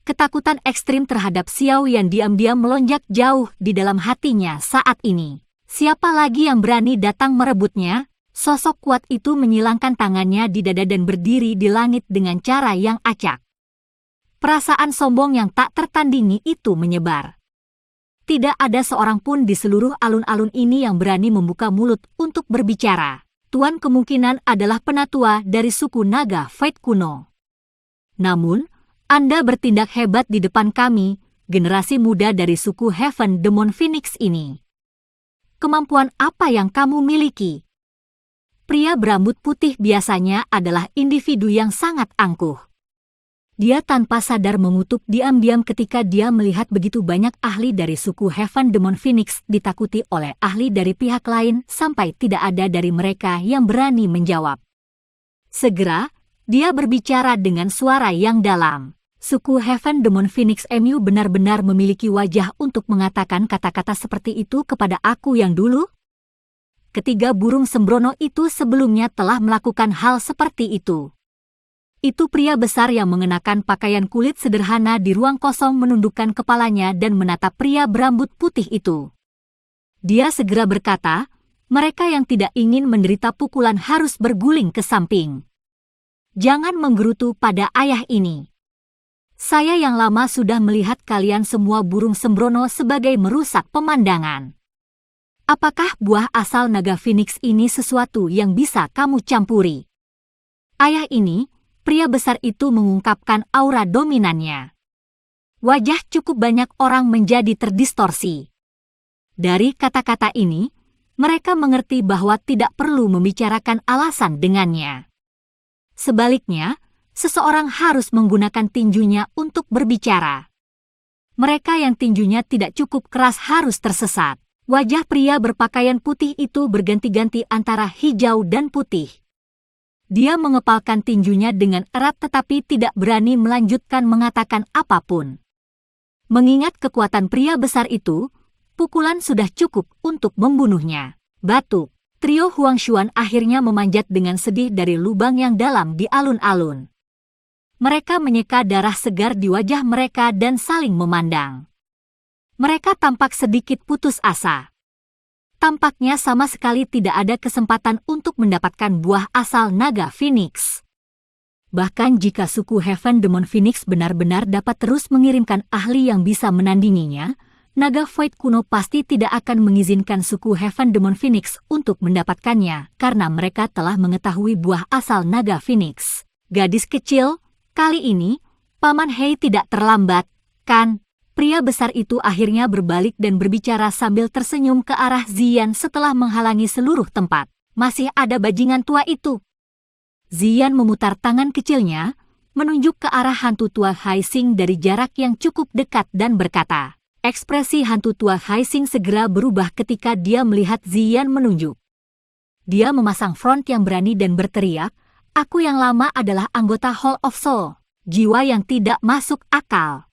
Ketakutan ekstrim terhadap Xiaoyan diam-diam melonjak jauh di dalam hatinya saat ini. Siapa lagi yang berani datang merebutnya? Sosok kuat itu menyilangkan tangannya di dada dan berdiri di langit dengan cara yang acak. Perasaan sombong yang tak tertandingi itu menyebar. Tidak ada seorang pun di seluruh alun-alun ini yang berani membuka mulut untuk berbicara. Tuan kemungkinan adalah penatua dari suku naga Fate kuno. Namun, Anda bertindak hebat di depan kami, generasi muda dari suku Heaven Demon Phoenix ini. Kemampuan apa yang kamu miliki? Pria berambut putih biasanya adalah individu yang sangat angkuh. Dia tanpa sadar mengutuk diam-diam ketika dia melihat begitu banyak ahli dari suku Heaven Demon Phoenix ditakuti oleh ahli dari pihak lain sampai tidak ada dari mereka yang berani menjawab. Segera, dia berbicara dengan suara yang dalam. Suku Heaven Demon Phoenix MU benar-benar memiliki wajah untuk mengatakan kata-kata seperti itu kepada aku yang dulu? Ketiga burung sembrono itu sebelumnya telah melakukan hal seperti itu. Itu pria besar yang mengenakan pakaian kulit sederhana di ruang kosong menundukkan kepalanya dan menatap pria berambut putih itu. Dia segera berkata, mereka yang tidak ingin menderita pukulan harus berguling ke samping. Jangan menggerutu pada ayah ini. Saya yang lama sudah melihat kalian semua burung sembrono sebagai merusak pemandangan. Apakah buah asal naga Phoenix ini sesuatu yang bisa kamu campuri? Ayah ini, pria besar itu mengungkapkan aura dominannya. Wajah cukup banyak orang menjadi terdistorsi. Dari kata-kata ini, mereka mengerti bahwa tidak perlu membicarakan alasan dengannya. Sebaliknya, seseorang harus menggunakan tinjunya untuk berbicara. Mereka yang tinjunya tidak cukup keras harus tersesat. Wajah pria berpakaian putih itu berganti-ganti antara hijau dan putih. Dia mengepalkan tinjunya dengan erat tetapi tidak berani melanjutkan mengatakan apapun. Mengingat kekuatan pria besar itu, pukulan sudah cukup untuk membunuhnya. Batuk. Trio Huangshuan akhirnya memanjat dengan sedih dari lubang yang dalam di alun-alun. Mereka menyeka darah segar di wajah mereka dan saling memandang. Mereka tampak sedikit putus asa. Tampaknya sama sekali tidak ada kesempatan untuk mendapatkan buah asal naga Phoenix. Bahkan jika suku Heaven Demon Phoenix benar-benar dapat terus mengirimkan ahli yang bisa menandinginya, naga Fate kuno pasti tidak akan mengizinkan suku Heaven Demon Phoenix untuk mendapatkannya karena mereka telah mengetahui buah asal naga Phoenix. Gadis kecil, kali ini, Paman Hei tidak terlambat, kan? Pria besar itu akhirnya berbalik dan berbicara sambil tersenyum ke arah Ziyan setelah menghalangi seluruh tempat. Masih ada bajingan tua itu. Ziyan memutar tangan kecilnya, menunjuk ke arah hantu tua Haixing dari jarak yang cukup dekat dan berkata. Ekspresi hantu tua Haixing segera berubah ketika dia melihat Ziyan menunjuk. Dia memasang front yang berani dan berteriak, aku yang lama adalah anggota Hall of Soul, jiwa yang tidak masuk akal.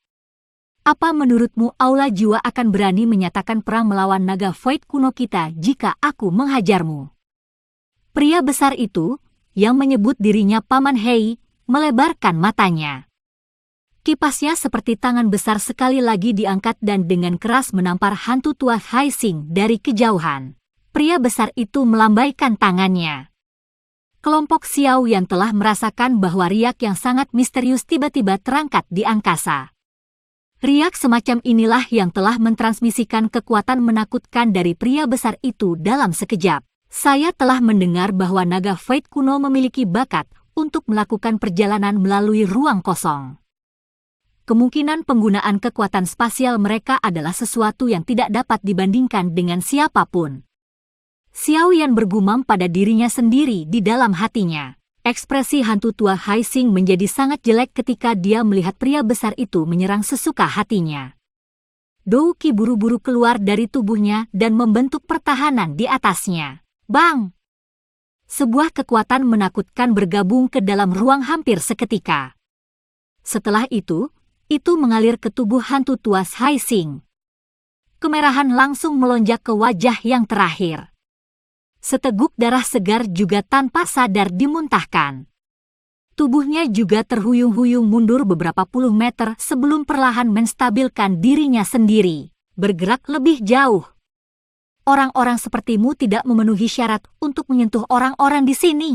Apa menurutmu Aula Jiwa akan berani menyatakan perang melawan naga void kuno kita jika aku menghajarmu? Pria besar itu, yang menyebut dirinya Paman Hei, melebarkan matanya. Kipasnya seperti tangan besar sekali lagi diangkat dan dengan keras menampar hantu tua Hai Xing dari kejauhan. Pria besar itu melambaikan tangannya. Kelompok Xiao yang telah merasakan bahwa riak yang sangat misterius tiba-tiba terangkat di angkasa. Riak semacam inilah yang telah mentransmisikan kekuatan menakutkan dari pria besar itu dalam sekejap. Saya telah mendengar bahwa naga void kuno memiliki bakat untuk melakukan perjalanan melalui ruang kosong. Kemungkinan penggunaan kekuatan spasial mereka adalah sesuatu yang tidak dapat dibandingkan dengan siapapun. Xiao Yan bergumam pada dirinya sendiri di dalam hatinya. Ekspresi hantu tua Hai Xing menjadi sangat jelek ketika dia melihat pria besar itu menyerang sesuka hatinya. Dou Qi buru-buru keluar dari tubuhnya dan membentuk pertahanan di atasnya. Bang! Sebuah kekuatan menakutkan bergabung ke dalam ruang hampir seketika. Setelah itu mengalir ke tubuh hantu tua Hai Xing. Kemerahan langsung melonjak ke wajah yang terakhir. Seteguk darah segar juga tanpa sadar dimuntahkan. Tubuhnya juga terhuyung-huyung mundur beberapa puluh meter sebelum perlahan menstabilkan dirinya sendiri, bergerak lebih jauh. Orang-orang sepertimu tidak memenuhi syarat untuk menyentuh orang-orang di sini.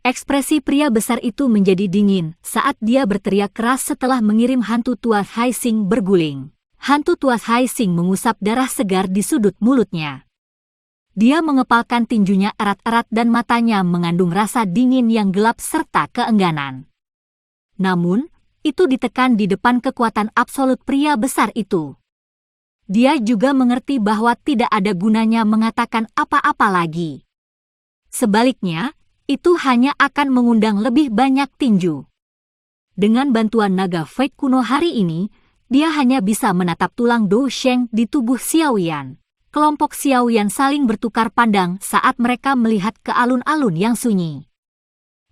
Ekspresi pria besar itu menjadi dingin saat dia berteriak keras setelah mengirim hantu tua Hai Xing berguling. Hantu tua Hai Xing mengusap darah segar di sudut mulutnya. Dia mengepalkan tinjunya erat-erat dan matanya mengandung rasa dingin yang gelap serta keengganan. Namun, itu ditekan di depan kekuatan absolut pria besar itu. Dia juga mengerti bahwa tidak ada gunanya mengatakan apa-apa lagi. Sebaliknya, itu hanya akan mengundang lebih banyak tinju. Dengan bantuan naga void kuno hari ini, dia hanya bisa menatap tulang Dou Sheng di tubuh Xiao Yan. Kelompok Xiao Yan saling bertukar pandang saat mereka melihat ke alun-alun yang sunyi.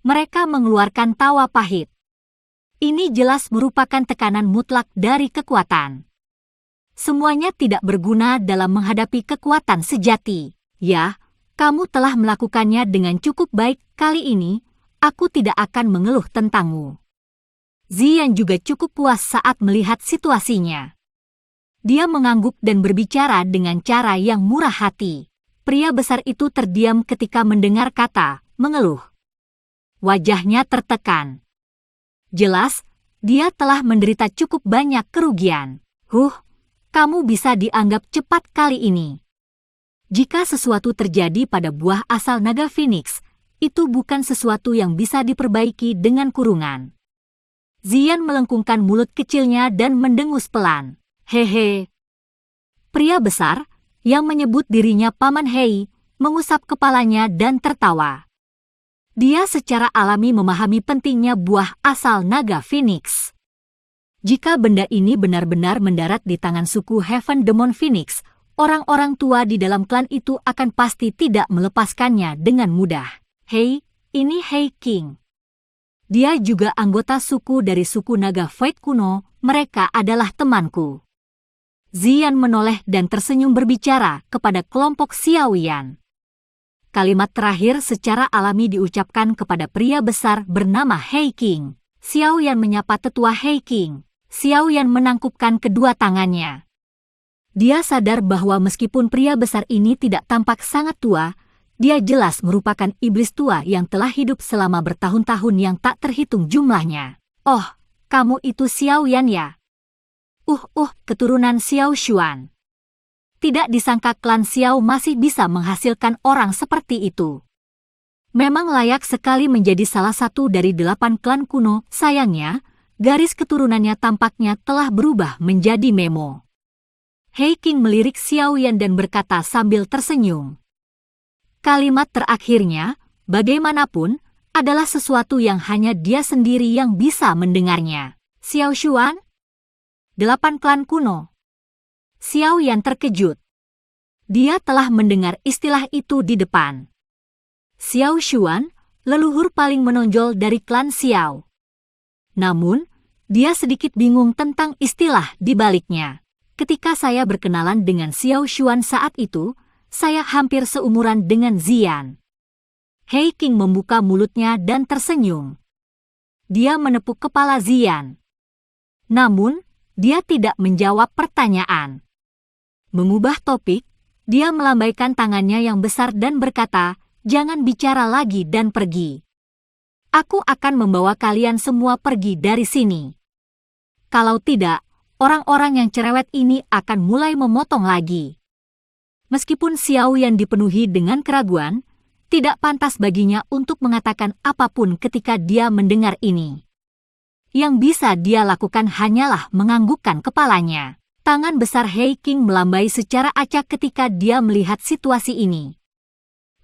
Mereka mengeluarkan tawa pahit. Ini jelas merupakan tekanan mutlak dari kekuatan. Semuanya tidak berguna dalam menghadapi kekuatan sejati. Ya, kamu telah melakukannya dengan cukup baik. Kali ini, aku tidak akan mengeluh tentangmu. Ziyan juga cukup puas saat melihat situasinya. Dia mengangguk dan berbicara dengan cara yang murah hati. Pria besar itu terdiam ketika mendengar kata mengeluh. Wajahnya tertekan. Jelas, dia telah menderita cukup banyak kerugian. Kamu bisa dianggap cepat kali ini. Jika sesuatu terjadi pada buah asal naga Phoenix, itu bukan sesuatu yang bisa diperbaiki dengan kurungan. Ziyan melengkungkan mulut kecilnya dan mendengus pelan. Hehe. Pria besar, yang menyebut dirinya Paman Hei, mengusap kepalanya dan tertawa. Dia secara alami memahami pentingnya buah asal naga Phoenix. Jika benda ini benar-benar mendarat di tangan suku Heaven Demon Phoenix, orang-orang tua di dalam klan itu akan pasti tidak melepaskannya dengan mudah. Hei, ini Hei King. Dia juga anggota suku dari suku naga void kuno, mereka adalah temanku. Ziyan menoleh dan tersenyum berbicara kepada kelompok Xiao Yan. Kalimat terakhir secara alami diucapkan kepada pria besar bernama Hei King. Xiao Yan menyapa tetua Hei King. Xiao Yan menangkupkan kedua tangannya. Dia sadar bahwa meskipun pria besar ini tidak tampak sangat tua, dia jelas merupakan iblis tua yang telah hidup selama bertahun-tahun yang tak terhitung jumlahnya. Oh, kamu itu Xiao Yan ya? Keturunan Xiao Xuan. Tidak disangka klan Xiao masih bisa menghasilkan orang seperti itu. Memang layak sekali menjadi salah satu dari 8 klan kuno, sayangnya, garis keturunannya tampaknya telah berubah menjadi memo. Hei King melirik Xiao Yan dan berkata sambil tersenyum. Kalimat terakhirnya, bagaimanapun, adalah sesuatu yang hanya dia sendiri yang bisa mendengarnya. Xiao Xuan? 8 klan kuno. Xiao Yan terkejut. Dia telah mendengar istilah itu di depan. Xiao Xuan, leluhur paling menonjol dari klan Xiao. Namun, Dia sedikit bingung tentang istilah di baliknya. Ketika saya berkenalan dengan Xiao Xuan saat itu, saya hampir seumuran dengan Zian. He Qing membuka mulutnya dan tersenyum. Dia menepuk kepala Zian. Namun, dia tidak menjawab pertanyaan. Mengubah topik, dia melambaikan tangannya yang besar dan berkata, "Jangan bicara lagi dan pergi. Aku akan membawa kalian semua pergi dari sini. Kalau tidak, orang-orang yang cerewet ini akan mulai memotong lagi." Meskipun Xiao Yan dipenuhi dengan keraguan, tidak pantas baginya untuk mengatakan apapun ketika dia mendengar ini. Yang bisa dia lakukan hanyalah menganggukkan kepalanya. Tangan besar He Qing melambai secara acak ketika dia melihat situasi ini.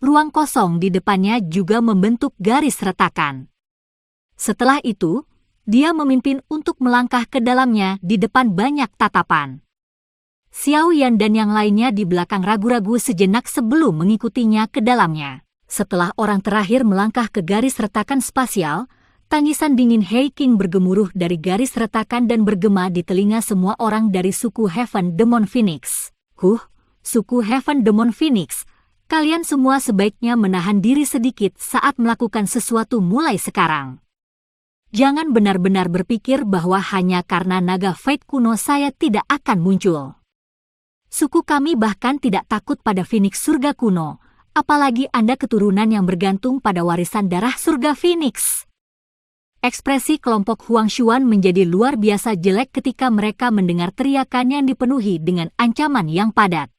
Ruang kosong di depannya juga membentuk garis retakan. Setelah itu, dia memimpin untuk melangkah ke dalamnya di depan banyak tatapan. Xiao Yan dan yang lainnya di belakang ragu-ragu sejenak sebelum mengikutinya ke dalamnya. Setelah orang terakhir melangkah ke garis retakan spasial, tangisan dingin He Qing bergemuruh dari garis retakan dan bergema di telinga semua orang dari suku Heaven Demon Phoenix. Suku Heaven Demon Phoenix, kalian semua sebaiknya menahan diri sedikit saat melakukan sesuatu mulai sekarang. Jangan benar-benar berpikir bahwa hanya karena naga Fate kuno saya tidak akan muncul. Suku kami bahkan tidak takut pada Phoenix surga kuno, apalagi Anda keturunan yang bergantung pada warisan darah surga Phoenix. Ekspresi kelompok Huang Xuan menjadi luar biasa jelek ketika mereka mendengar teriakan yang dipenuhi dengan ancaman yang padat.